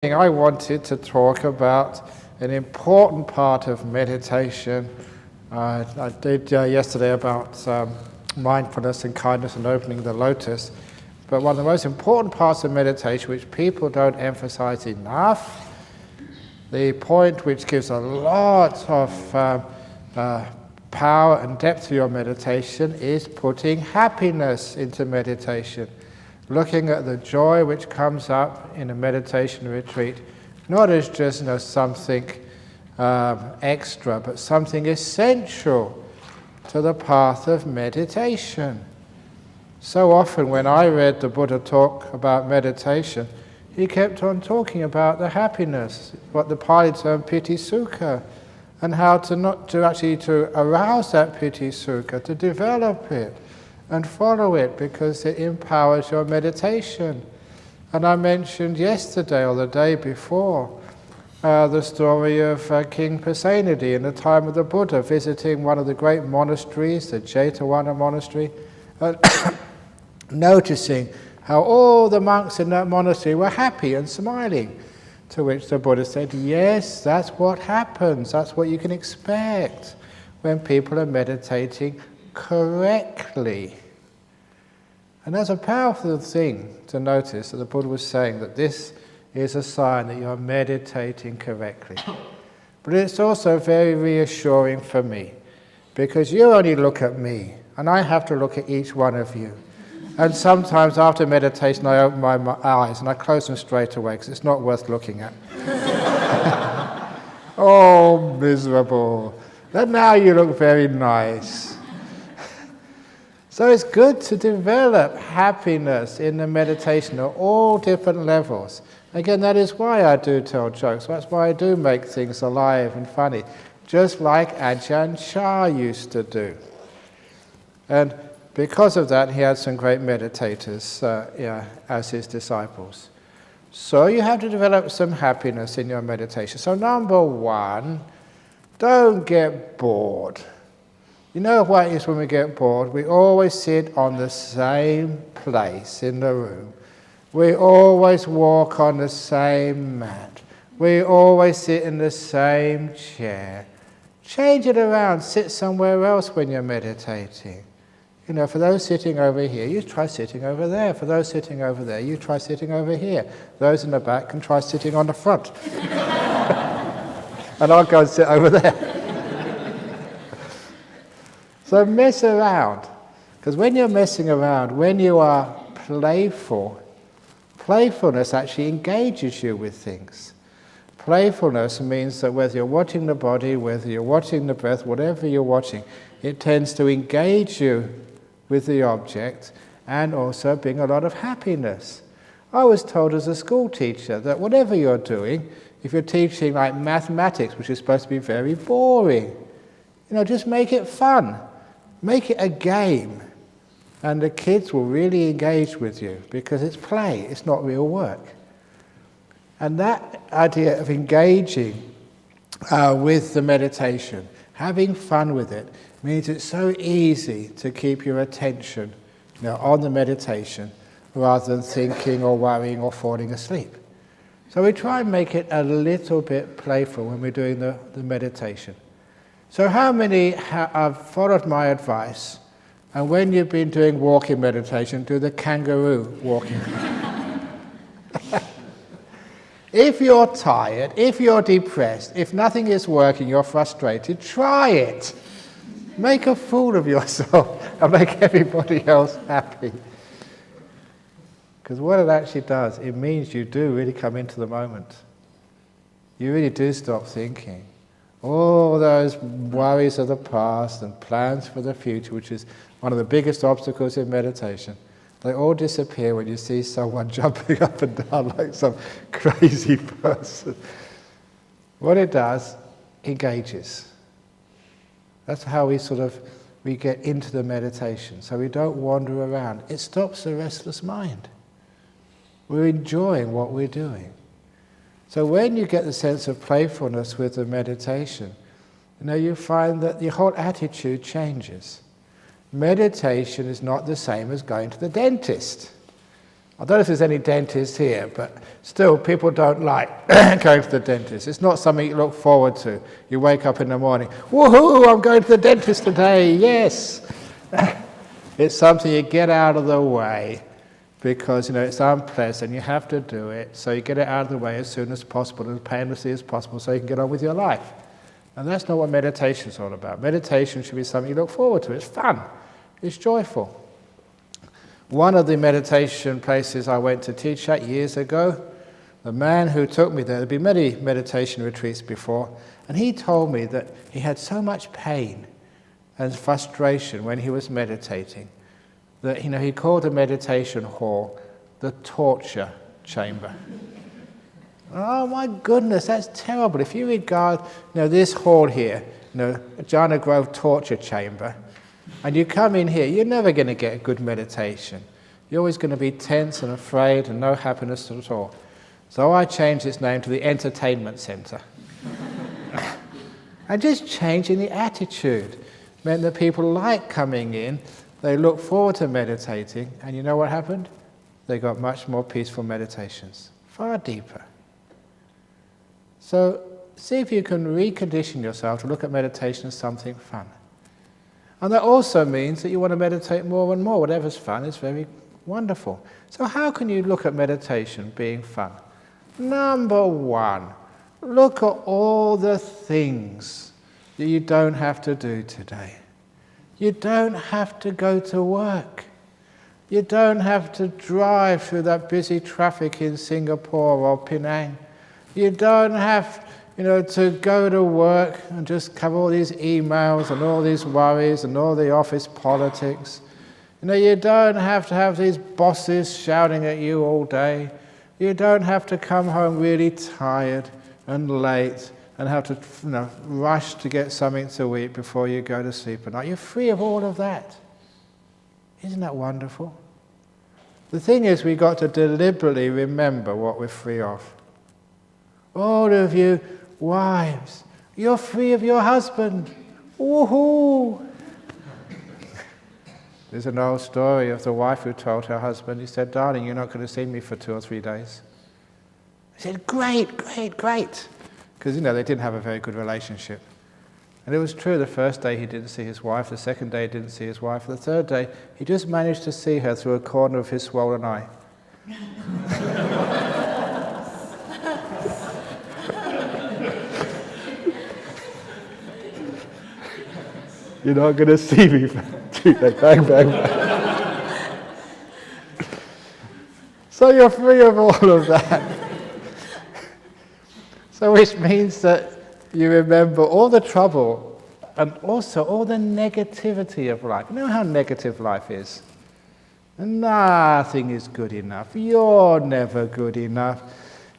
I wanted to talk about an important part of meditation. I did yesterday about mindfulness and kindness and opening the lotus. But one of the most important parts of meditation, which people don't emphasize enough, the point which gives a lot of power and depth to your meditation, is putting happiness into meditation. Looking at the joy which comes up in a meditation retreat, not as just something extra, but something essential to the path of meditation. So often when I read the Buddha talk about meditation, he kept on talking about the happiness, what the Pali term piti sukha, and how to arouse that piti sukha, to develop it and follow it, because it empowers your meditation. And I mentioned yesterday or the day before the story of King Pasenadi in the time of the Buddha visiting one of the great monasteries, the Jetavana monastery, noticing how all the monks in that monastery were happy and smiling. To which the Buddha said, yes, that's what happens, that's what you can expect when people are meditating correctly. And that's a powerful thing to notice, that the Buddha was saying that this is a sign that you're meditating correctly. But it's also very reassuring for me, because you only look at me, and I have to look at each one of you. And sometimes after meditation I open my eyes and I close them straight away, because it's not worth looking at. Oh, miserable. But now you look very nice. So it's good to develop happiness in the meditation at all different levels. Again, that is why I do tell jokes. That's why I do make things alive and funny, just like Ajahn used to do. And because of that, he had some great meditators as his disciples. So you have to develop some happiness in your meditation. So number one, don't get bored. You know what it is when we get bored? We always sit on the same place in the room. We always walk on the same mat. We always sit in the same chair. Change it around. Sit somewhere else when you're meditating. You know, for those sitting over here, you try sitting over there. For those sitting over there, you try sitting over here. Those in the back can try sitting on the front. And I'll go and sit over there. So mess around. Because when you're messing around, when you are playful, playfulness actually engages you with things. Playfulness means that whether you're watching the body, whether you're watching the breath, whatever you're watching, it tends to engage you with the object and also bring a lot of happiness. I was told as a school teacher that whatever you're doing, if you're teaching like mathematics, which is supposed to be very boring, just make it fun. Make it a game. And the kids will really engage with you because it's play, it's not real work. And that idea of engaging with the meditation, having fun with it, means it's so easy to keep your attention on the meditation rather than thinking or worrying or falling asleep. So we try and make it a little bit playful when we're doing the meditation. So how many have followed my advice, and when you've been doing walking meditation, do the kangaroo walking? If you're tired, if you're depressed, if nothing is working, you're frustrated, try it. Make a fool of yourself and make everybody else happy. Because what it actually does, it means you do really come into the moment. You really do stop thinking. All those worries of the past and plans for the future, which is one of the biggest obstacles in meditation, they all disappear when you see someone jumping up and down like some crazy person. What it does, engages. That's how we get into the meditation, so we don't wander around. It stops the restless mind. We're enjoying what we're doing. So when you get the sense of playfulness with the meditation, you find that the whole attitude changes. Meditation is not the same as going to the dentist. I don't know if there's any dentists here, but still people don't like going to the dentist. It's not something you look forward to. You wake up in the morning, woohoo, I'm going to the dentist today, yes. It's something you get out of the way because, it's unpleasant, you have to do it, so you get it out of the way as soon as possible, as painlessly as possible, so you can get on with your life. And that's not what meditation's all about. Meditation should be something you look forward to. It's fun. It's joyful. One of the meditation places I went to teach at years ago, the man who took me there'd been many meditation retreats before, and he told me that he had so much pain and frustration when he was meditating that he called the meditation hall the torture chamber. Oh my goodness, that's terrible. If you regard this hall here, Jhana Grove torture chamber, and you come in here, you're never going to get a good meditation. You're always going to be tense and afraid and no happiness at all. So I changed its name to the entertainment center. And just changing the attitude meant that people liked coming in, they looked forward to meditating, and you know what happened? They got much more peaceful meditations, far deeper. So see if you can recondition yourself to look at meditation as something fun. And that also means that you want to meditate more and more. Whatever's fun is very wonderful. So how can you look at meditation being fun? Number one, look at all the things that you don't have to do today. You don't have to go to work. You don't have to drive through that busy traffic in Singapore or Penang. You don't have, to go to work and just cover all these emails and all these worries and all the office politics. You don't have to have these bosses shouting at you all day. You don't have to come home really tired and late and have to rush to get something to eat before you go to sleep at night. You're free of all of that. Isn't that wonderful? The thing is, we've got to deliberately remember what we're free of. All of you wives, you're free of your husband. Woohoo! There's an old story of the wife who told her husband, he said, darling, you're not going to see me for 2 or 3 days. He said, great, great, great. Because, they didn't have a very good relationship. And it was true, the first day he didn't see his wife, the second day he didn't see his wife, the third day he just managed to see her through a corner of his swollen eye. You're not going to see me for 2 days. Bang, bang, bang. So you're free of all of that. So which means that you remember all the trouble and also all the negativity of life. You know how negative life is? Nothing is good enough. You're never good enough.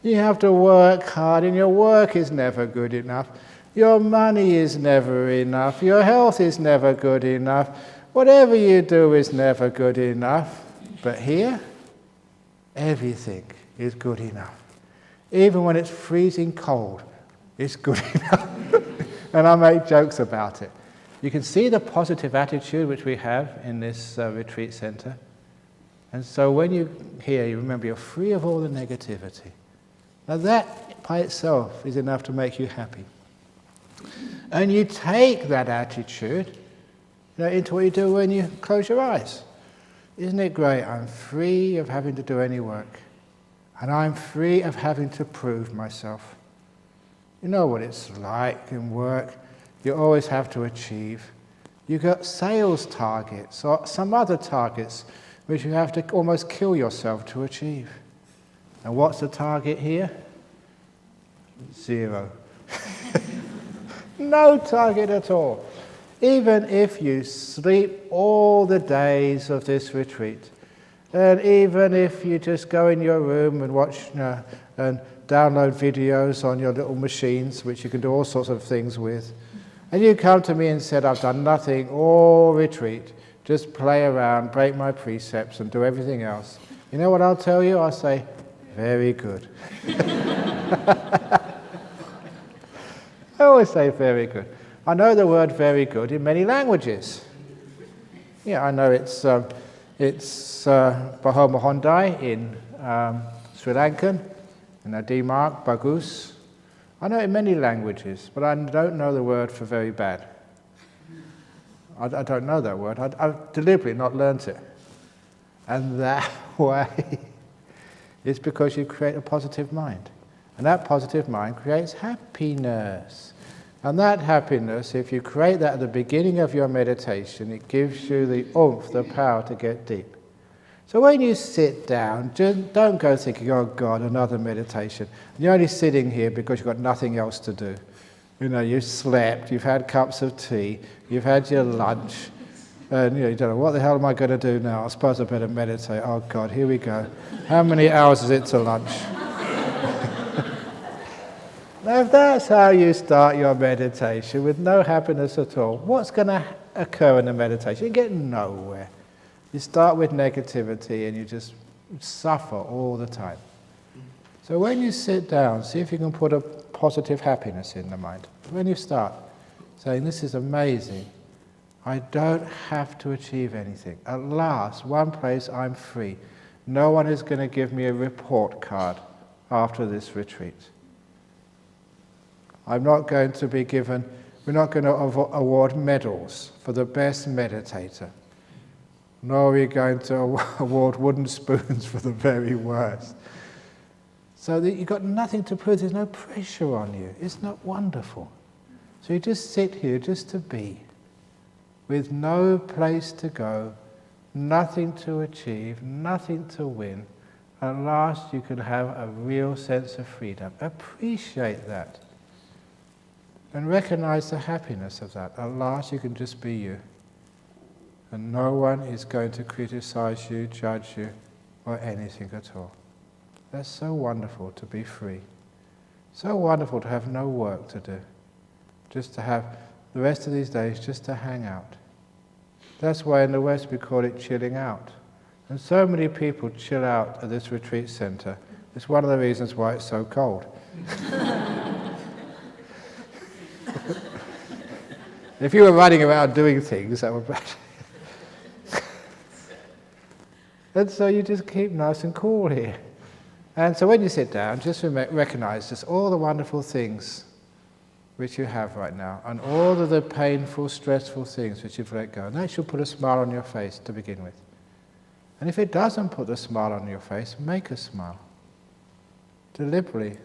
You have to work hard and your work is never good enough. Your money is never enough. Your health is never good enough. Whatever you do is never good enough. But here, everything is good enough. Even when it's freezing cold, it's good enough. And I make jokes about it. You can see the positive attitude which we have in this retreat center. And so when you hear, you remember you're free of all the negativity. Now that by itself is enough to make you happy. And you take that attitude into what you do when you close your eyes. Isn't it great? I'm free of having to do any work. And I'm free of having to prove myself. You know what it's like in work. You always have to achieve. You've got sales targets or some other targets which you have to almost kill yourself to achieve. And what's the target here? 0. No target at all. Even if you sleep all the days of this retreat, and even if you just go in your room and watch and download videos on your little machines, which you can do all sorts of things with, and you come to me and said, I've done nothing all retreat, just play around, break my precepts and do everything else. You know what I'll tell you? I'll say, very good. I always say very good. I know the word very good in many languages. Yeah, I know it's It's Bahoma Hondai in Sri Lankan, and Adimak, Bagus. I know it in many languages, but I don't know the word for very bad. I don't know that word. I've deliberately not learnt it. And that way, it's because you create a positive mind. And that positive mind creates happiness. And that happiness, if you create that at the beginning of your meditation, it gives you the oomph, the power to get deep. So when you sit down, don't go thinking, oh God, another meditation. You're only sitting here because you've got nothing else to do. You know, you've slept, you've had cups of tea, you've had your lunch, and you don't know, what the hell am I going to do now? I suppose I better meditate. Oh God, here we go. How many hours is it to lunch? Now, if that's how you start your meditation, with no happiness at all, what's going to occur in the meditation? You get nowhere. You start with negativity and you just suffer all the time. So when you sit down, see if you can put a positive happiness in the mind. When you start saying, this is amazing, I don't have to achieve anything. At last, one place I'm free. No one is going to give me a report card after this retreat. I'm not going to be given, we're not going to award medals for the best meditator. Nor are we going to award wooden spoons for the very worst. So that you've got nothing to prove, there's no pressure on you. Isn't that wonderful? So you just sit here just to be, with no place to go, nothing to achieve, nothing to win. At last you can have a real sense of freedom. Appreciate that. And recognize the happiness of that. At last you can just be you. And no one is going to criticize you, judge you, or anything at all. That's so wonderful to be free. So wonderful to have no work to do. Just to have the rest of these days just to hang out. That's why in the West we call it chilling out. And so many people chill out at this retreat center. It's one of the reasons why it's so cold. If you were running around doing things, that would be bad. And so you just keep nice and cool here. And so when you sit down, just recognize just all the wonderful things which you have right now, and all of the painful, stressful things which you've let go. And that should put a smile on your face to begin with. And if it doesn't put a smile on your face, make a smile. Deliberately.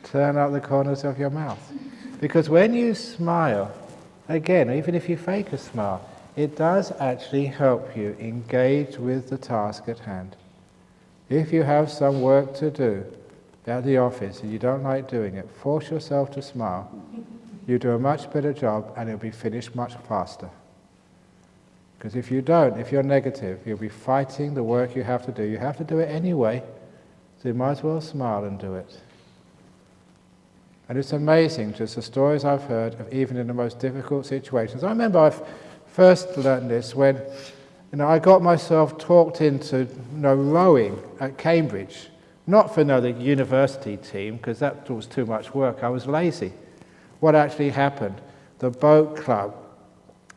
Turn up the corners of your mouth. Because when you smile, again, even if you fake a smile, it does actually help you engage with the task at hand. If you have some work to do at the office and you don't like doing it, force yourself to smile. You do a much better job and it'll be finished much faster. Because if you don't, if you're negative, you'll be fighting the work you have to do. You have to do it anyway, so you might as well smile and do it. And it's amazing, just the stories I've heard of even in the most difficult situations. I remember I first learned this when I got myself talked into rowing at Cambridge. Not for the university team, because that was too much work. I was lazy. What actually happened, the boat club,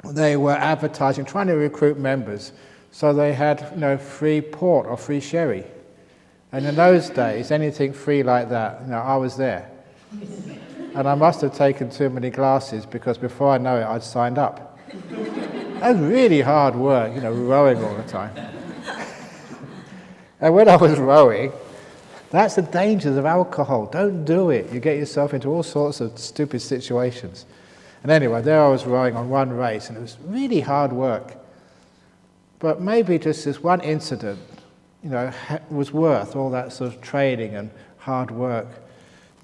they were advertising, trying to recruit members, so they had free port or free sherry. And in those days, anything free like that, I was there. And I must have taken too many glasses, because before I know it, I'd signed up. That was really hard work, rowing all the time. And when I was rowing, that's the dangers of alcohol. Don't do it. You get yourself into all sorts of stupid situations. And anyway, there I was rowing on one race, and it was really hard work. But maybe just this one incident, was worth all that sort of training and hard work.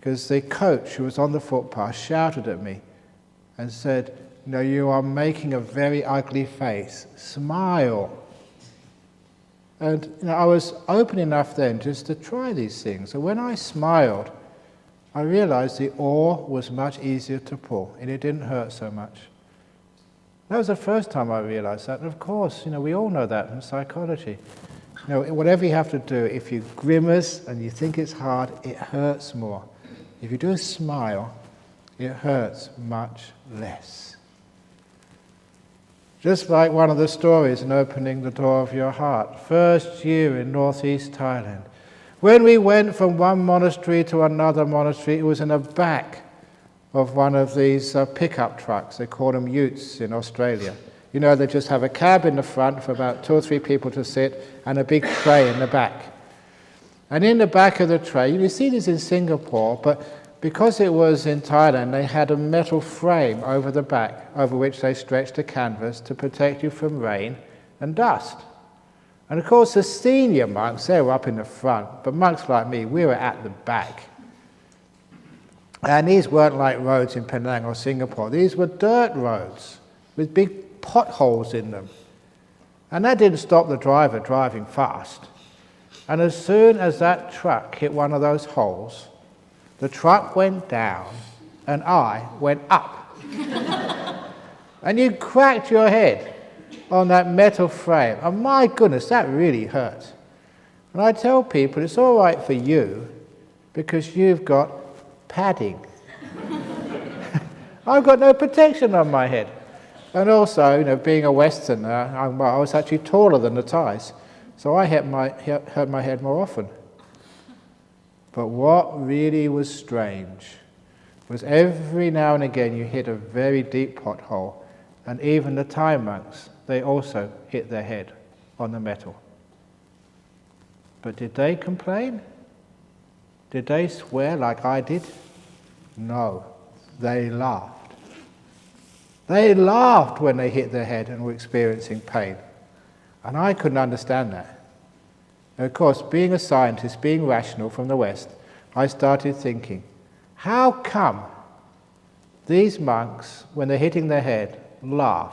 Because the coach who was on the footpath shouted at me and said, you are making a very ugly face. Smile. And I was open enough then just to try these things. And when I smiled, I realized the oar was much easier to pull, and it didn't hurt so much. That was the first time I realized that. And of course, we all know that in psychology. Whatever you have to do, if you grimace and you think it's hard, it hurts more. If you do a smile, it hurts much less. Just like one of the stories in Opening the Door of Your Heart, first year in northeast Thailand. When we went from one monastery to another monastery, it was in the back of one of these pickup trucks. They call them utes in Australia. You know, they just have a cab in the front for about 2 or 3 people to sit and a big tray in the back. And in the back of the tray, you see this in Singapore, but because it was in Thailand, they had a metal frame over the back, over which they stretched a canvas to protect you from rain and dust. And of course, the senior monks, they were up in the front, but monks like me, we were at the back. And these weren't like roads in Penang or Singapore. These were dirt roads with big potholes in them. And that didn't stop the driver driving fast. And as soon as that truck hit one of those holes, the truck went down and I went up. And you cracked your head on that metal frame. And my goodness, that really hurt. And I tell people it's all right for you because you've got padding. I've got no protection on my head. And also, you know, being a Westerner, I was actually taller than the Thais, so I hurt my head more often. But what really was strange was every now and again you hit a very deep pothole, and even the Thai monks, they also hit their head on the metal. But did they complain? Did they swear like I did? No, they laughed. They laughed when they hit their head and were experiencing pain. And I couldn't understand that. And of course, being a scientist, being rational from the West, I started thinking, how come these monks, when they're hitting their head, laugh?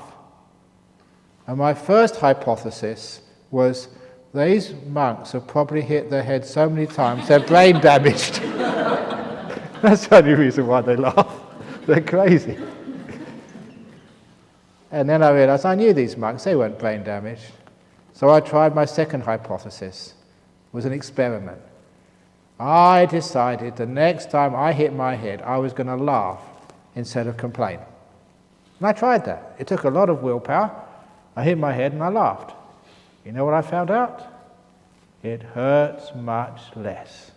And my first hypothesis was these monks have probably hit their head so many times they're brain damaged. That's the only reason why they laugh. They're crazy. And then I realized I knew these monks, they weren't brain damaged. So I tried my second hypothesis. It was an experiment. I decided the next time I hit my head, I was going to laugh instead of complain. And I tried that. It took a lot of willpower. I hit my head and I laughed. You know what I found out? It hurts much less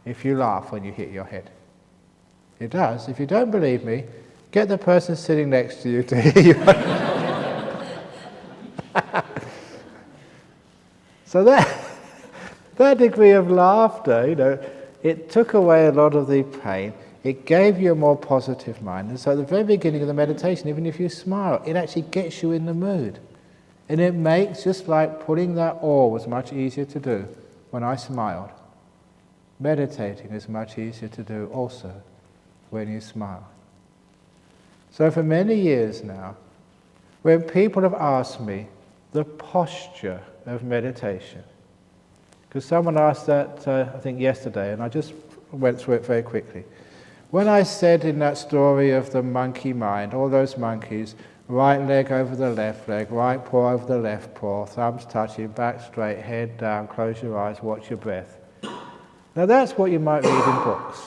if you laugh when you hit your head. It does. If you don't believe me, get the person sitting next to you to hear you. So that degree of laughter, you know, it took away a lot of the pain. It gave you a more positive mind. And so at the very beginning of the meditation, even if you smile, it actually gets you in the mood. And it makes, just like pulling that oar was much easier to do when I smiled, meditating is much easier to do also when you smile. So for many years now, when people have asked me the posture of meditation, because someone asked that, I think yesterday, and I just went through it very quickly. When I said in that story of the monkey mind, all those monkeys, right leg over the left leg, right paw over the left paw, thumbs touching, back straight, head down, close your eyes, watch your breath. Now that's what you might read in books.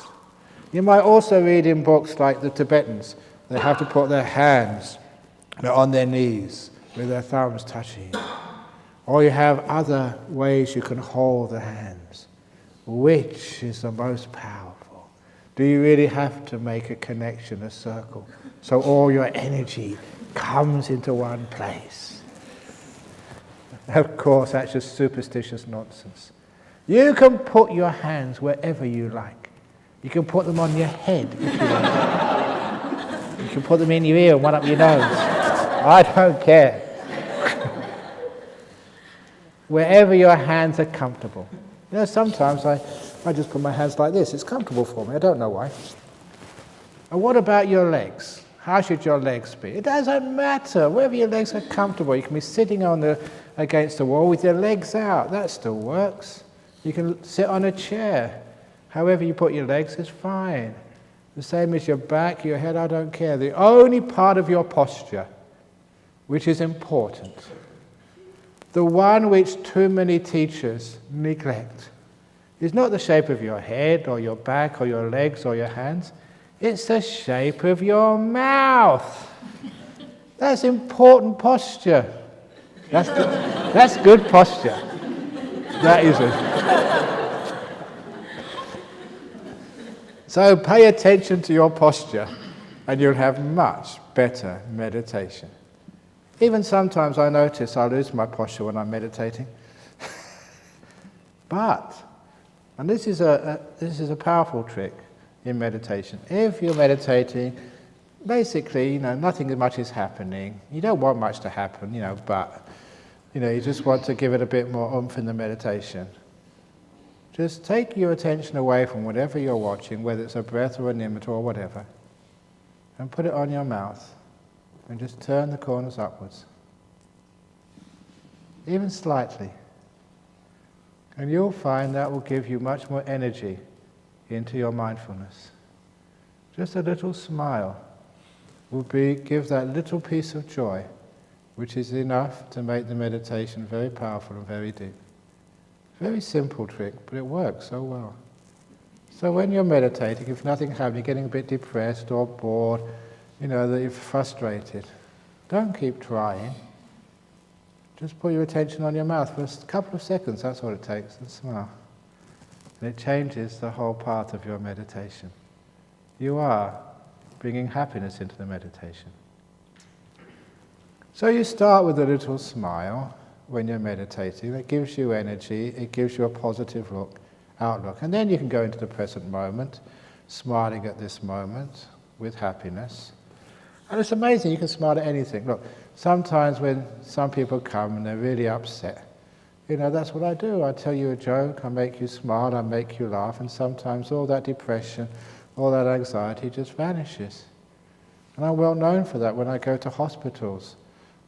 You might also read in books like the Tibetans. They have to put their hands on their knees with their thumbs touching. Or you have other ways you can hold the hands. Which is the most powerful? Do you really have to make a connection, a circle, so all your energy comes into one place? Of course, that's just superstitious nonsense. You can put your hands wherever you like. You can put them on your head if you like. You can put them in your ear and one up your nose. I don't care. Wherever your hands are comfortable. You know, sometimes I just put my hands like this. It's comfortable for me. I don't know why. And what about your legs? How should your legs be? It doesn't matter. Wherever your legs are comfortable. You can be sitting against the wall with your legs out. That still works. You can sit on a chair. However you put your legs is fine. The same as your back, your head, I don't care. The only part of your posture which is important, the one which too many teachers neglect, is not the shape of your head or your back or your legs or your hands. It's the shape of your mouth. That's important posture. That's good posture. That is it. So pay attention to your posture and you'll have much better meditation. Even sometimes I notice I lose my posture when I'm meditating. But, and this is a powerful trick in meditation. If you're meditating, basically, nothing much is happening. You don't want much to happen, but, you just want to give it a bit more oomph in the meditation. Just take your attention away from whatever you're watching, whether it's a breath or an image or whatever, and put it on your mouth, and just turn the corners upwards. Even slightly. And you'll find that will give you much more energy into your mindfulness. Just a little smile will give that little piece of joy, which is enough to make the meditation very powerful and very deep. Very simple trick, but it works so well. So when you're meditating, if nothing happens, you're getting a bit depressed or bored, that you're frustrated, don't keep trying. Just put your attention on your mouth for a couple of seconds, that's all it takes, and smile. And it changes the whole path of your meditation. You are bringing happiness into the meditation. So you start with a little smile when you're meditating. It gives you energy, it gives you a positive outlook. And then you can go into the present moment, smiling at this moment with happiness. And it's amazing, you can smile at anything. Look, sometimes when some people come and they're really upset, that's what I do. I tell you a joke, I make you smile, I make you laugh, and sometimes all that depression, all that anxiety just vanishes. And I'm well known for that when I go to hospitals.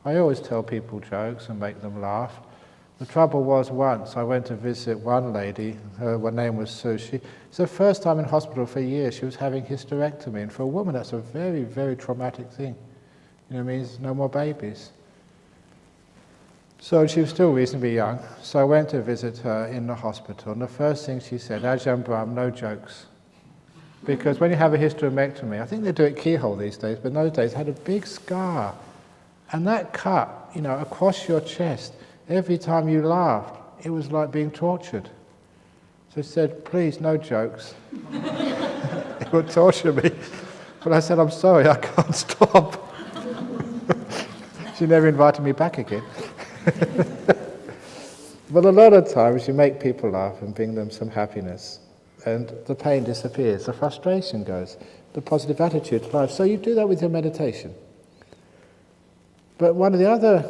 I always tell people jokes and make them laugh. The trouble was once I went to visit one lady, her name was Sue. It's her first time in hospital for years. She was having hysterectomy, and for a woman that's a very, very traumatic thing. It means no more babies. So she was still reasonably young, so I went to visit her in the hospital, and the first thing she said, Ajahn Brahm, no jokes. Because when you have a hysterectomy, I think they do it keyhole these days, but in those days it had a big scar. And that cut, across your chest, every time you laughed, it was like being tortured. So she said, please, no jokes. It would torture me. But I said, I'm sorry, I can't stop. She never invited me back again. But a lot of times you make people laugh and bring them some happiness, and the pain disappears, the frustration goes, the positive attitude to life. So you do that with your meditation. But one of the other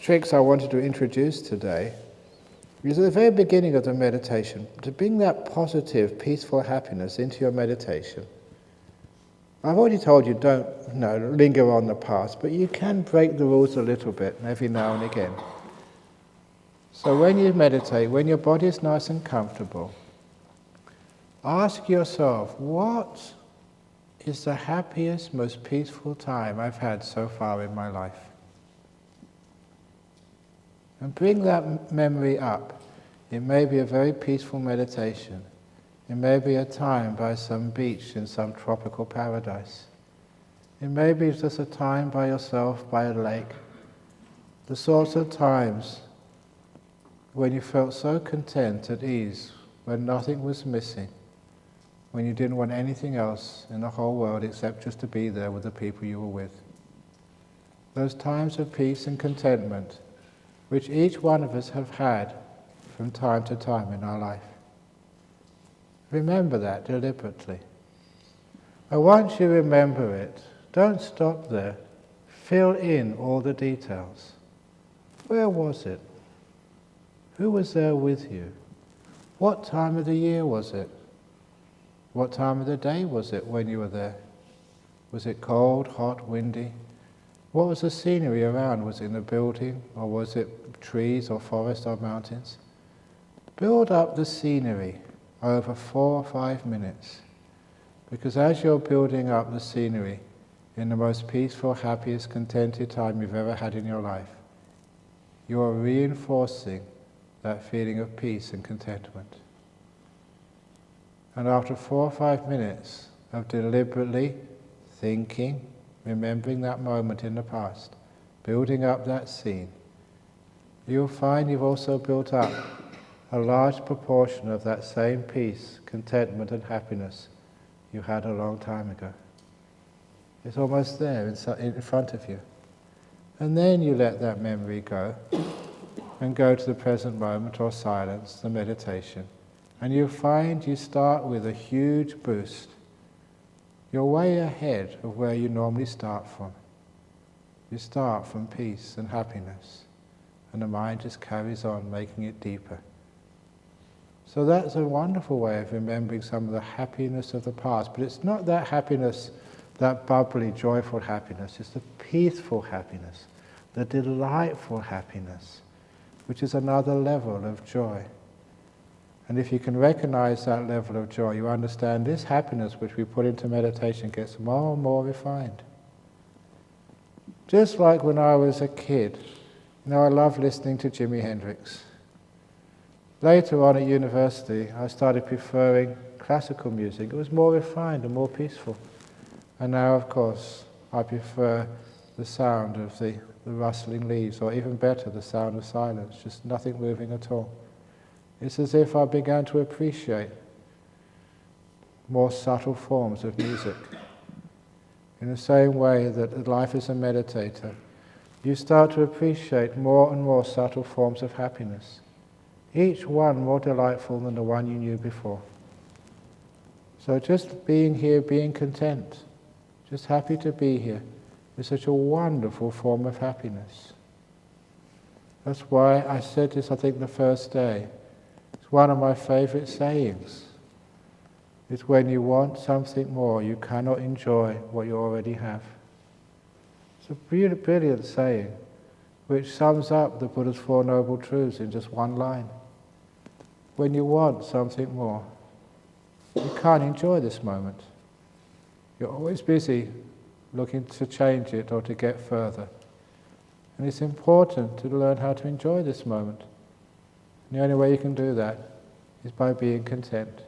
tricks I wanted to introduce today is at the very beginning of the meditation, to bring that positive, peaceful happiness into your meditation. I've already told you don't linger on the past, but you can break the rules a little bit every now and again. So when you meditate, when your body is nice and comfortable, ask yourself, what is the happiest, most peaceful time I've had so far in my life? And bring that memory up. It may be a very peaceful meditation. It may be a time by some beach in some tropical paradise. It may be just a time by yourself by a lake. The sorts of times when you felt so content, at ease, when nothing was missing, when you didn't want anything else in the whole world except just to be there with the people you were with. Those times of peace and contentment which each one of us have had from time to time in our life. Remember that deliberately. And once you remember it, don't stop there. Fill in all the details. Where was it? Who was there with you? What time of the year was it? What time of the day was it when you were there? Was it cold, hot, windy? What was the scenery around? Was it in a building, or was it trees or forest or mountains? Build up the scenery over 4 or 5 minutes, because as you're building up the scenery in the most peaceful, happiest, contented time you've ever had in your life, you're reinforcing that feeling of peace and contentment. And after 4 or 5 minutes of deliberately thinking, remembering that moment in the past, building up that scene, you'll find you've also built up a large proportion of that same peace, contentment and happiness you had a long time ago. It's almost there in front of you. And then you let that memory go and go to the present moment or silence, the meditation. And you'll find you start with a huge boost. You're way ahead of where you normally start from. You start from peace and happiness, and the mind just carries on, making it deeper. So that's a wonderful way of remembering some of the happiness of the past, but it's not that happiness, that bubbly, joyful happiness. It's the peaceful happiness, the delightful happiness, which is another level of joy. And if you can recognize that level of joy, you understand this happiness which we put into meditation gets more and more refined. Just like when I was a kid, I loved listening to Jimi Hendrix. Later on at university, I started preferring classical music. It was more refined and more peaceful. And now, of course, I prefer the sound of the rustling leaves, or even better, the sound of silence, just nothing moving at all. It's as if I began to appreciate more subtle forms of music. In the same way that life as a meditator, you start to appreciate more and more subtle forms of happiness, each one more delightful than the one you knew before. So just being here, being content, just happy to be here, is such a wonderful form of happiness. That's why I said this, I think, the first day. It's one of my favorite sayings. It's when you want something more, you cannot enjoy what you already have. It's a brilliant saying, which sums up the Buddha's Four Noble Truths in just one line. When you want something more, you can't enjoy this moment. You're always busy looking to change it or to get further. And it's important to learn how to enjoy this moment. And the only way you can do that is by being content,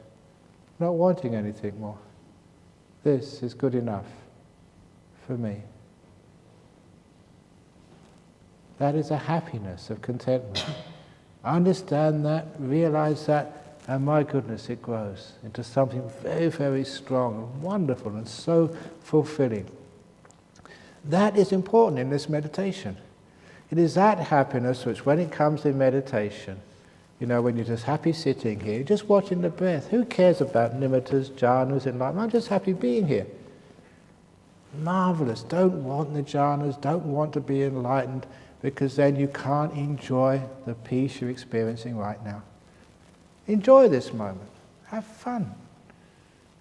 not wanting anything more. This is good enough for me. That is a happiness of contentment. Understand that, realize that, and my goodness, it grows into something very, very strong and wonderful and so fulfilling. That is important in this meditation. It is that happiness which, when it comes in meditation, when you're just happy sitting here, just watching the breath. Who cares about nimittas, jhanas, enlightenment? I'm just happy being here. Marvelous. Don't want the jhanas, don't want to be enlightened, because then you can't enjoy the peace you're experiencing right now. Enjoy this moment. Have fun.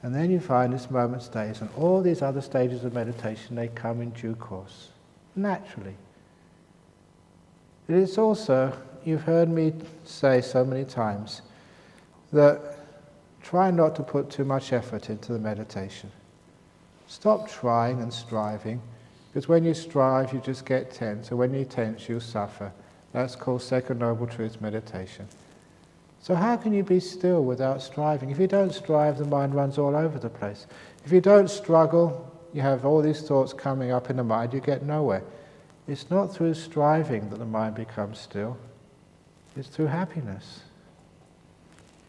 And then you find this moment stays, and all these other stages of meditation, they come in due course, naturally. It is also, you've heard me say so many times, that try not to put too much effort into the meditation. Stop trying and striving, because when you strive, you just get tense, and when you tense, you suffer. That's called Second Noble Truth meditation. So how can you be still without striving? If you don't strive, the mind runs all over the place. If you don't struggle, you have all these thoughts coming up in the mind, you get nowhere. It's not through striving that the mind becomes still. It's through happiness.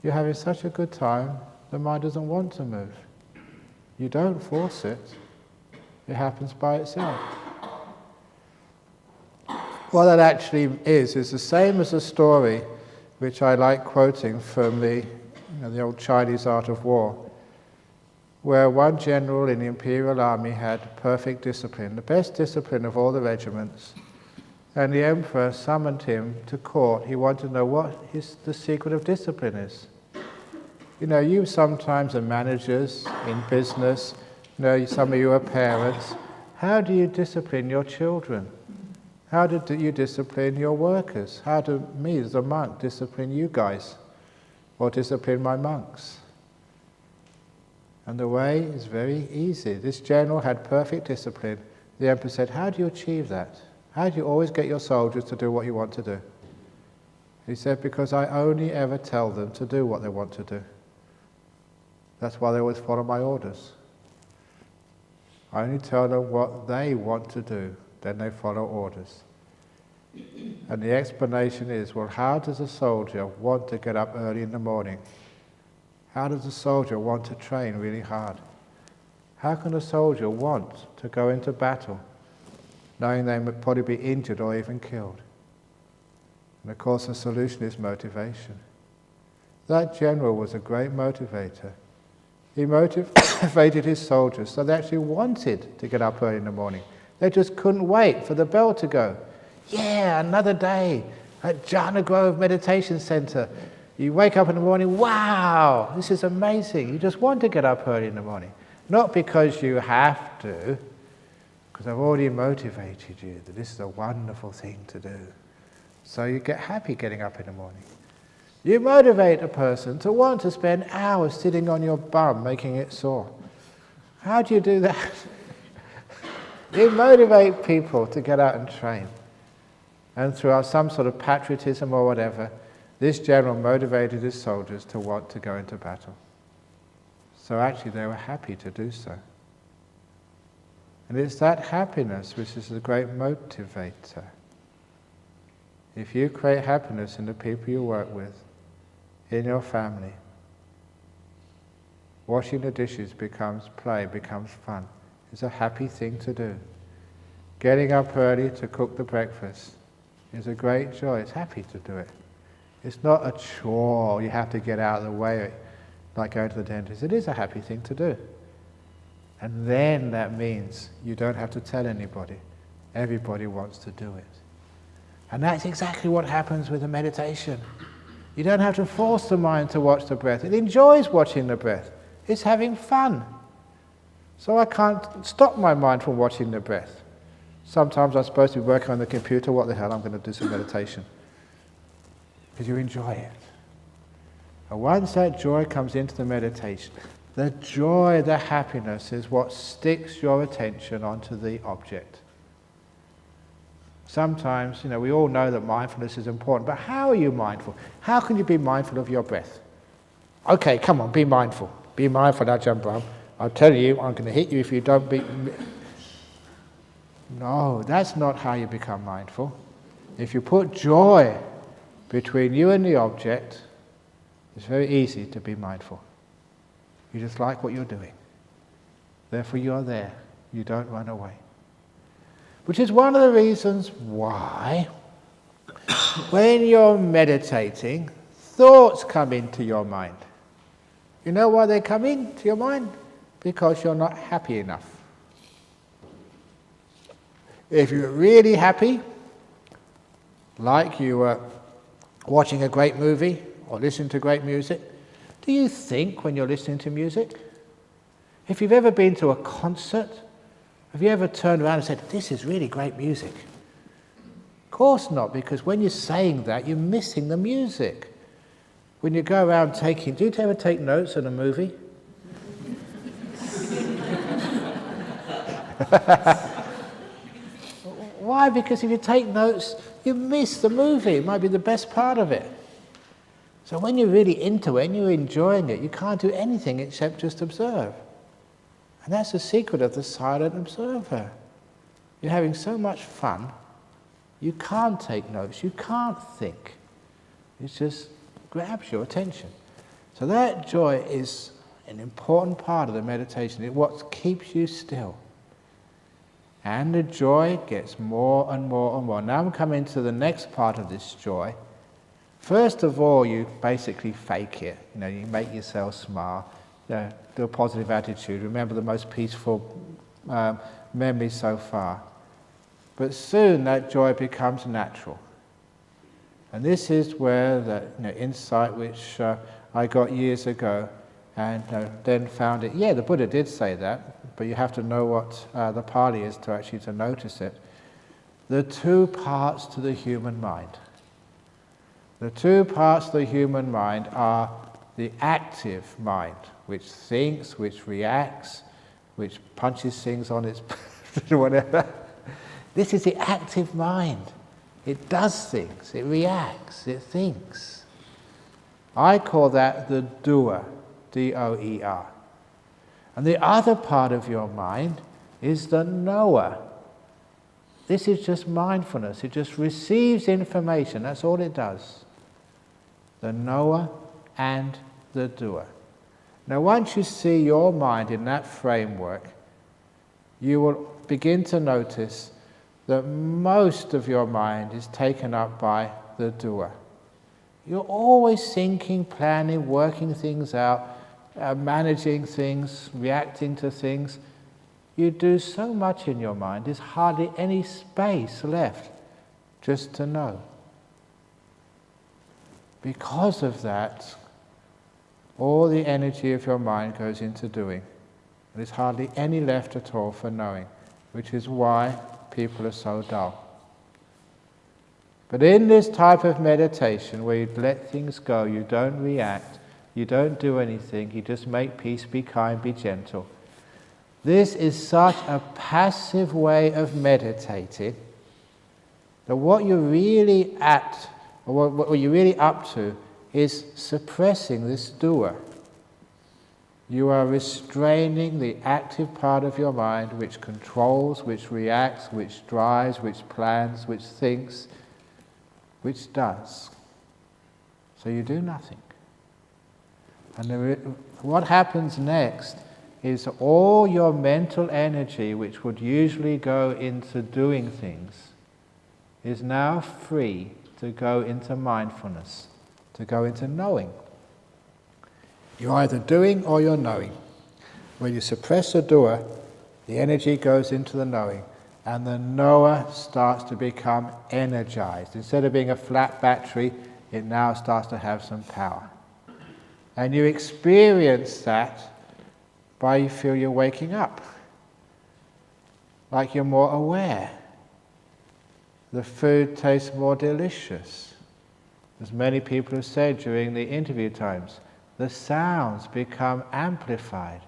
You're having such a good time, the mind doesn't want to move. You don't force it. It happens by itself. What that actually is the same as a story which I like quoting from the old Chinese art of war, where one general in the imperial army had perfect discipline, the best discipline of all the regiments, and the emperor summoned him to court. He wanted to know what the secret of discipline is. You sometimes are managers in business, some of you are parents. How do you discipline your children? How do you discipline your workers? How do me as a monk discipline you guys? Or discipline my monks? And the way is very easy. This general had perfect discipline. The emperor said, how do you achieve that? How do you always get your soldiers to do what you want to do? He said, because I only ever tell them to do what they want to do. That's why they always follow my orders. Only tell them what they want to do, then they follow orders. And the explanation is, well, how does a soldier want to get up early in the morning? How does a soldier want to train really hard? How can a soldier want to go into battle, knowing they would probably be injured or even killed? And of course the solution is motivation. That general was a great motivator. He motivated his soldiers so they actually wanted to get up early in the morning. They just couldn't wait for the bell to go. Yeah, another day at Jhana Grove Meditation Center. You wake up in the morning, wow, this is amazing. You just want to get up early in the morning. Not because you have to, because I've already motivated you that this is a wonderful thing to do. So you get happy getting up in the morning. You motivate a person to want to spend hours sitting on your bum making it sore. How do you do that? You motivate people to get out and train. And through some sort of patriotism or whatever, this general motivated his soldiers to want to go into battle. So actually they were happy to do so. And it's that happiness which is the great motivator. If you create happiness in the people you work with, in your family, washing the dishes becomes play, becomes fun. It's a happy thing to do. Getting up early to cook the breakfast is a great joy. It's happy to do it. It's not a chore you have to get out of the way, like going to the dentist. It is a happy thing to do. And then that means you don't have to tell anybody. Everybody wants to do it. And that's exactly what happens with a meditation. You don't have to force the mind to watch the breath. It enjoys watching the breath. It's having fun. So I can't stop my mind from watching the breath. Sometimes I'm supposed to be working on the computer. What the hell, I'm going to do some meditation. Because you enjoy it. And once that joy comes into the meditation, the joy, the happiness is what sticks your attention onto the object. Sometimes, we all know that mindfulness is important, but how are you mindful? How can you be mindful of your breath? Okay, come on, be mindful. Be mindful, Ajahn Brahm. I'll tell you, I'm going to hit you if you don't be... No, that's not how you become mindful. If you put joy between you and the object, it's very easy to be mindful. You just like what you're doing. Therefore you're there. You don't run away. Which is one of the reasons why when you're meditating, thoughts come into your mind. You know why they come into your mind? Because you're not happy enough. If you're really happy, like you were watching a great movie or listening to great music, do you think when you're listening to music? If you've ever been to a concert, have you ever turned around and said, this is really great music? Of course not, because when you're saying that, you're missing the music. When you go around do you ever take notes in a movie? Why? Because if you take notes, you miss the movie. It might be the best part of it. So when you're really into it and you're enjoying it, you can't do anything except just observe. And that's the secret of the silent observer. You're having so much fun, you can't take notes, you can't think. It just grabs your attention. So that joy is an important part of the meditation. It's what keeps you still. And the joy gets more and more and more. Now I'm coming to the next part of this joy. First of all, you basically fake it. You make yourself smile. Do a positive attitude. Remember the most peaceful memories so far. But soon that joy becomes natural. And this is where the insight which I got years ago, and then found it. Yeah, the Buddha did say that, but you have to know what the Pali is to notice it. The two parts to the human mind. The two parts of the human mind are the active mind, which thinks, which reacts, which punches things on its whatever. This is the active mind. It does things, it reacts, it thinks. I call that the doer, D-O-E-R. And the other part of your mind is the knower. This is just mindfulness. It just receives information. That's all it does. The knower and the doer. Now once you see your mind in that framework, you will begin to notice that most of your mind is taken up by the doer. You're always thinking, planning, working things out, managing things, reacting to things. You do so much in your mind, there's hardly any space left just to know. Because of that, all the energy of your mind goes into doing. There's hardly any left at all for knowing, which is why people are so dull. But in this type of meditation where you let things go, you don't react, you don't do anything, you just make peace, be kind, be gentle. This is such a passive way of meditating that what you're really at, or what you're really up to, is suppressing this doer. You are restraining the active part of your mind which controls, which reacts, which drives, which plans, which thinks, which does. So you do nothing. And what happens next is all your mental energy, which would usually go into doing things, is now free to go into mindfulness, to go into knowing. You're either doing or you're knowing. When you suppress the doer, the energy goes into the knowing, and the knower starts to become energized. Instead of being a flat battery, it now starts to have some power. And you experience that by you feel you're waking up, like you're more aware. The food tastes more delicious. As many people have said during the interview times, the sounds become amplified.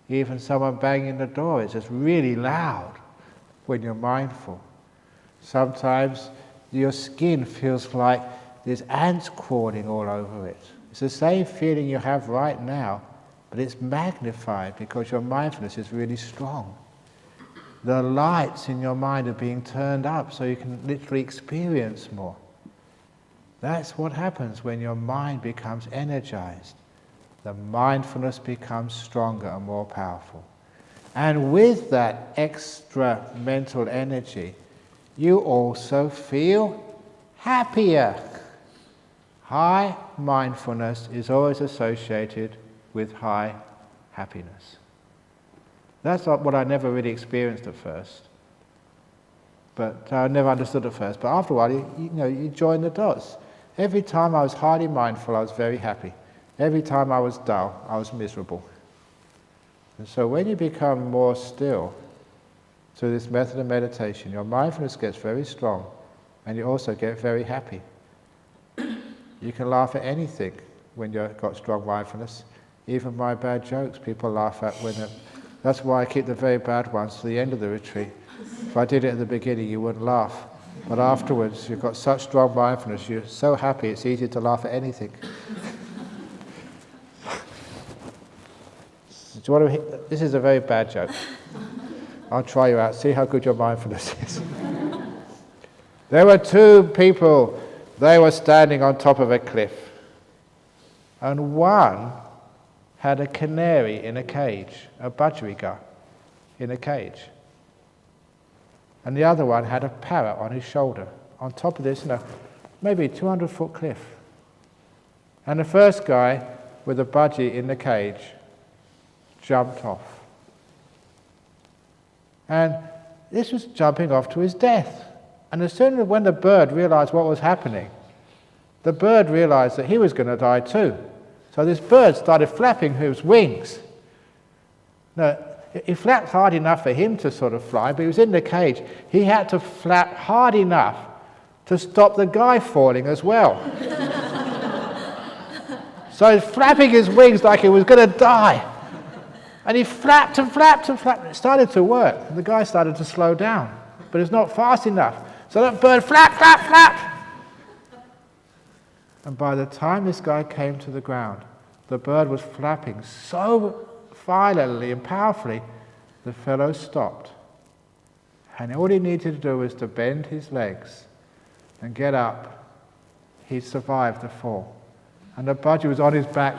Even someone banging the door is just really loud when you're mindful. Sometimes your skin feels like there's ants crawling all over it. It's the same feeling you have right now, but it's magnified because your mindfulness is really strong. The lights in your mind are being turned up so you can literally experience more. That's what happens when your mind becomes energized. The mindfulness becomes stronger and more powerful. And with that extra mental energy, you also feel happier. High mindfulness is always associated with high happiness. That's what I never really experienced at first. But I never understood at first. But after a while, you join the dots. Every time I was highly mindful, I was very happy. Every time I was dull, I was miserable. And so when you become more still through this method of meditation, your mindfulness gets very strong, and you also get very happy. You can laugh at anything when you've got strong mindfulness. Even my bad jokes, people laugh at when that's why I keep the very bad ones to the end of the retreat. If I did it at the beginning, you wouldn't laugh. But afterwards, you've got such strong mindfulness, you're so happy, it's easy to laugh at anything. Do you want to? This is a very bad joke. I'll try you out, see how good your mindfulness is. There were two people, they were standing on top of a cliff. And one had a canary in a cage, a budgerigar in a cage. And the other one had a parrot on his shoulder, on top of this, maybe 200-foot cliff. And the first guy with the budgie in the cage jumped off. And this was jumping off to his death. And as soon as when the bird realized what was happening, the bird realized that he was going to die too. So this bird started flapping his wings. Now, he flapped hard enough for him to sort of fly, but he was in the cage. He had to flap hard enough to stop the guy falling as well. So he's flapping his wings like he was going to die. And he flapped and flapped and flapped. It started to work. And the guy started to slow down, but it's not fast enough. So that bird flapped, flapped, flapped. And by the time this guy came to the ground, the bird was flapping so violently and powerfully the fellow stopped. And all he needed to do was to bend his legs and get up. He survived the fall. And the budgie was on his back,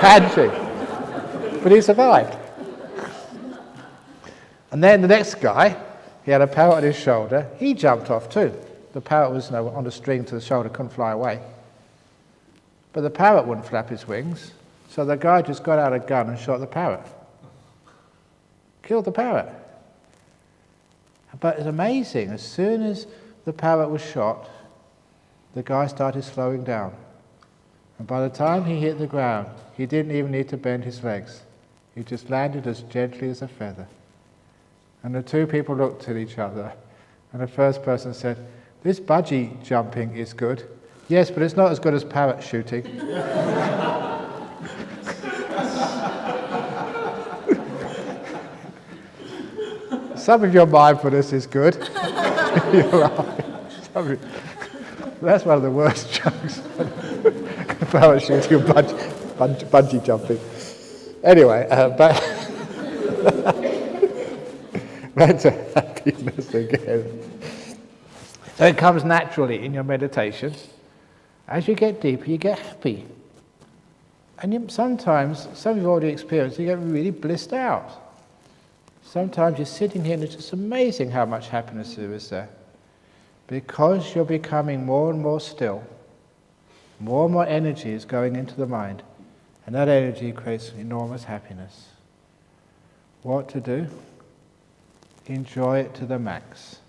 panting. But he survived. And then the next guy, he had a parrot on his shoulder. He jumped off too. The parrot was on a string to the shoulder, couldn't fly away. But the parrot wouldn't flap his wings, so the guy just got out a gun and shot the parrot. Killed the parrot. But it's amazing, as soon as the parrot was shot, the guy started slowing down. And by the time he hit the ground, he didn't even need to bend his legs. He just landed as gently as a feather. And the two people looked at each other, and the first person said, "This budgie jumping is good." "Yes, but it's not as good as parrot shooting." Some of your mindfulness is good. That's one of the worst jokes. Parrot shooting and bungee jumping. Anyway, back to happiness again. So it comes naturally in your meditation. As you get deeper, you get happy. And sometimes, some of you already experienced, you get really blissed out. Sometimes you're sitting here and it's just amazing how much happiness there is there. Because you're becoming more and more still, more and more energy is going into the mind, and that energy creates enormous happiness. What to do? Enjoy it to the max.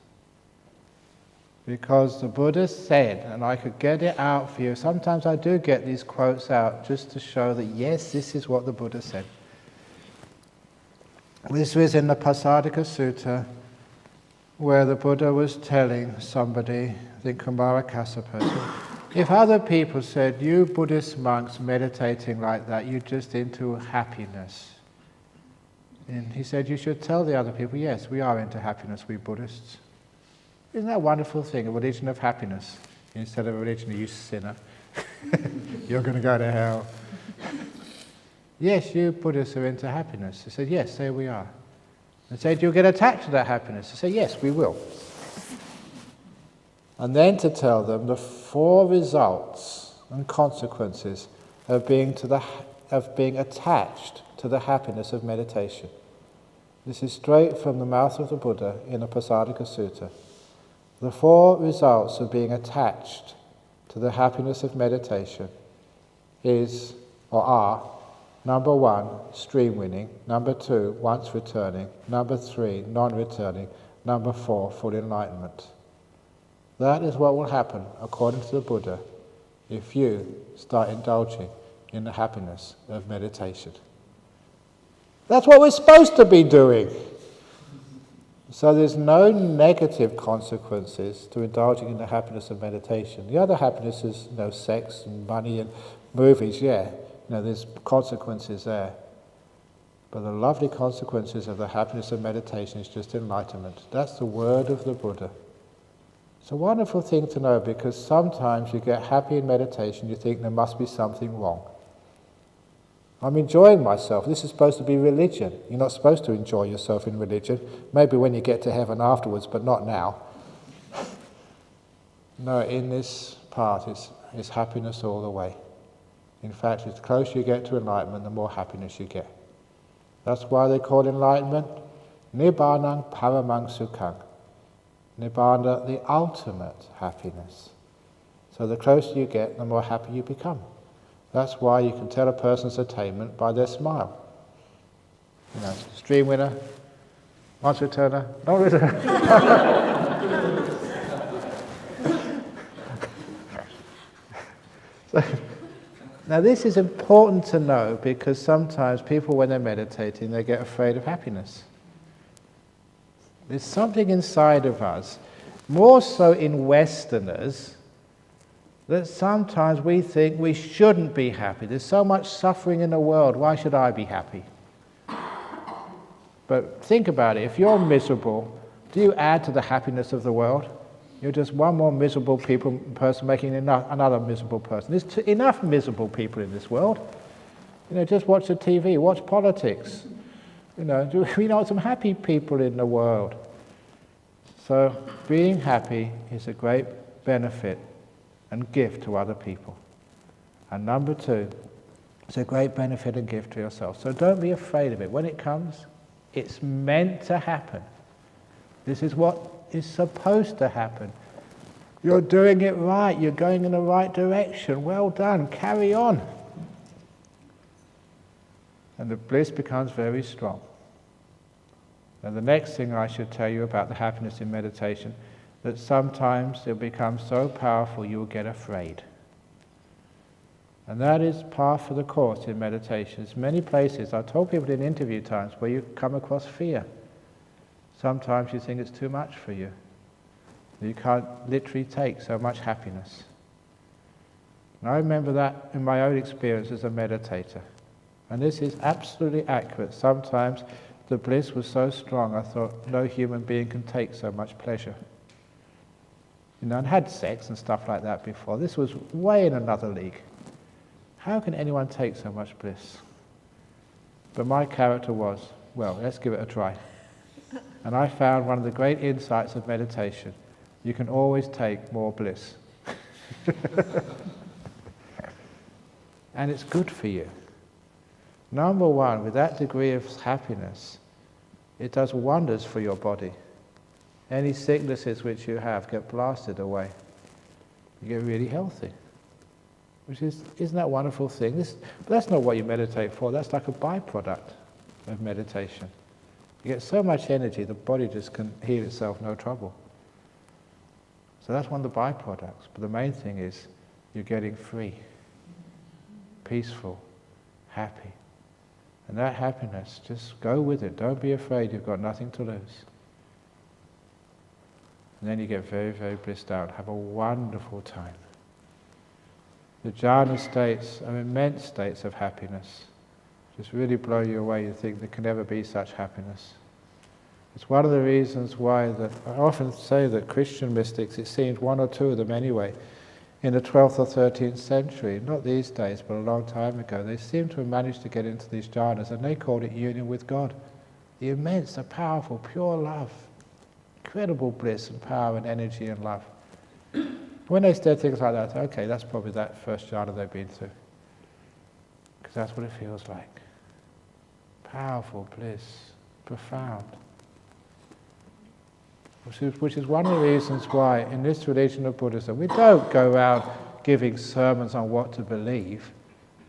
Because the Buddha said, and I could get it out for you, sometimes I do get these quotes out just to show that yes, this is what the Buddha said. This was in the Pasadika Sutta, where the Buddha was telling somebody, I think Kumarakasa person, if other people said, "You Buddhist monks meditating like that, you're just into happiness." And he said, you should tell the other people, yes, we are into happiness, we Buddhists. Isn't that a wonderful thing, a religion of happiness, instead of a religion of you sinner, you're going to go to hell. Yes, you Buddhists are into happiness. He said, yes, there we are. And said, you'll get attached to that happiness. He said, yes, we will. And then to tell them the 4 results and consequences of being attached to the happiness of meditation. This is straight from the mouth of the Buddha in the Pasadika Sutta. The 4 results of being attached to the happiness of meditation are: number 1, stream winning; number 2, once returning; number 3, non-returning; number 4, full enlightenment. That is what will happen, according to the Buddha, if you start indulging in the happiness of meditation. That's what we're supposed to be doing. So there's no negative consequences to indulging in the happiness of meditation. The other happiness is, sex and money and movies, there's consequences there. But the lovely consequences of the happiness of meditation is just enlightenment. That's the word of the Buddha. It's a wonderful thing to know, because sometimes you get happy in meditation, you think there must be something wrong. I'm enjoying myself. This is supposed to be religion. You're not supposed to enjoy yourself in religion. Maybe when you get to heaven afterwards, but not now. No, in this part is happiness all the way. In fact, the closer you get to enlightenment, the more happiness you get. That's why they call enlightenment Nibbanang Paramang Sukhang. Nibbana, the ultimate happiness. So the closer you get, the more happy you become. That's why you can tell a person's attainment by their smile. Stream winner, once returner, non returner. Now this is important to know, because sometimes people, when they're meditating, they get afraid of happiness. There's something inside of us, more so in Westerners, that sometimes we think we shouldn't be happy. There's so much suffering in the world, why should I be happy? But think about it, if you're miserable, do you add to the happiness of the world? You're just one more miserable person making another miserable person. There's enough miserable people in this world. Just watch the TV, watch politics. We know some happy people in the world. So being happy is a great benefit and gift to other people. And number two, it's a great benefit and gift to yourself. So don't be afraid of it. When it comes, it's meant to happen. This is what is supposed to happen. You're doing it right. You're going in the right direction. Well done. Carry on. And the bliss becomes very strong. And the next thing I should tell you about the happiness in meditation, that sometimes it becomes so powerful you will get afraid. And that is part of the course in meditation. There's many places, I've told people in interview times, where you come across fear. Sometimes you think it's too much for you. You can't literally take so much happiness. And I remember that in my own experience as a meditator. And this is absolutely accurate. Sometimes the bliss was so strong I thought no human being can take so much pleasure. I'd had sex and stuff like that before. This was way in another league. How can anyone take so much bliss? But my character was, well, let's give it a try. And I found one of the great insights of meditation. You can always take more bliss. And it's good for you. Number one, with that degree of happiness, it does wonders for your body. Any sicknesses which you have get blasted away. You get really healthy. Isn't that a wonderful thing? But that's not what you meditate for. That's like a byproduct of meditation. You get so much energy, the body just can heal itself, no trouble. So that's one of the byproducts. But the main thing is you're getting free, peaceful, happy. And that happiness, just go with it. Don't be afraid, you've got nothing to lose. And then you get very, very blissed out. Have a wonderful time. The jhana states are immense states of happiness. Just really blow you away. You think there can never be such happiness. It's one of the reasons why I often say that Christian mystics, it seems one or two of them anyway, in the 12th or 13th century, not these days, but a long time ago, they seem to have managed to get into these jhanas, and they called it union with God. The immense, the powerful, pure love. Incredible bliss and power and energy and love. When they said things like that, okay, that's probably that first jhana they've been through. Because that's what it feels like. Powerful bliss, profound. Which is one of the reasons why in this religion of Buddhism, we don't go around giving sermons on what to believe.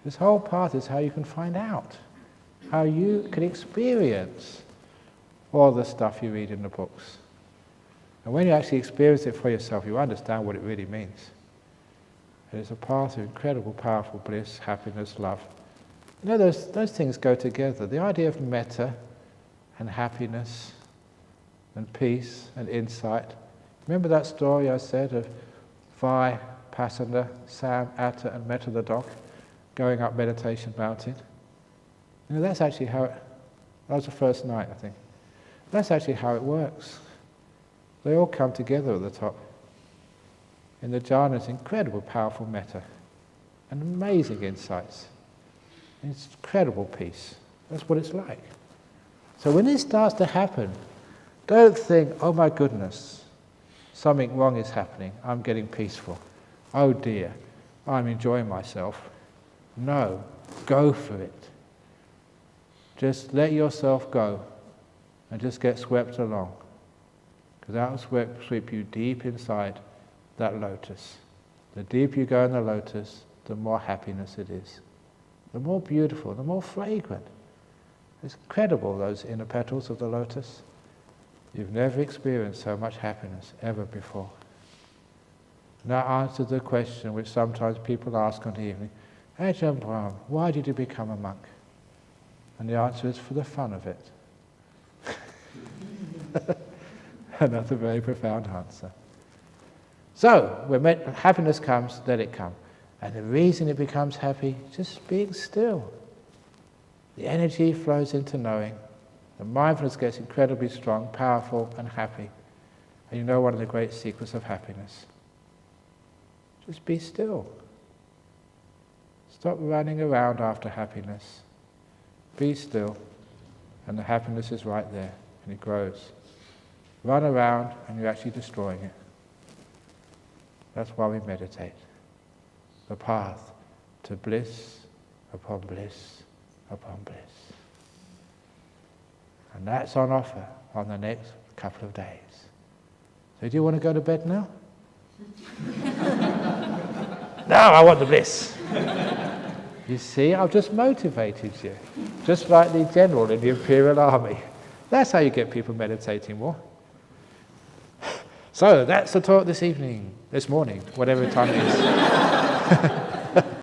This whole path is how you can find out, how you can experience all the stuff you read in the books. And when you actually experience it for yourself, you understand what it really means. And it's a path of incredible, powerful bliss, happiness, love. Those things go together. The idea of metta and happiness and peace and insight. Remember that story I said of Vai, Pasanda, Sam, Atta and Metta the dog going up Meditation Mountain? That's actually how that was the first night, I think. That's actually how it works. They all come together at the top. In the jhanas, incredible, powerful metta and amazing insights. It's incredible peace. That's what it's like. So when this starts to happen, don't think, oh my goodness, something wrong is happening. I'm getting peaceful. Oh dear, I'm enjoying myself. No, go for it. Just let yourself go and just get swept along. Because that will sweep you deep inside that lotus. The deeper you go in the lotus, the more happiness it is. The more beautiful, the more fragrant. It's incredible, those inner petals of the lotus. You've never experienced so much happiness ever before. And that answers the question which sometimes people ask on the evening, Ajahn Brahm, why did you become a monk? And the answer is for the fun of it. And that's a very profound answer. So, when happiness comes, let it come. And the reason it becomes happy, just being still. The energy flows into knowing. The mindfulness gets incredibly strong, powerful, and happy. And you know one of the great secrets of happiness. Just be still. Stop running around after happiness. Be still, and the happiness is right there, and it grows. Run around, and you're actually destroying it. That's why we meditate. The path to bliss upon bliss upon bliss. And that's on offer on the next couple of days. So do you want to go to bed now? No, I want the bliss. You see, I've just motivated you. Just like the general in the Imperial Army. That's how you get people meditating more. So that's the talk this morning, whatever time it is.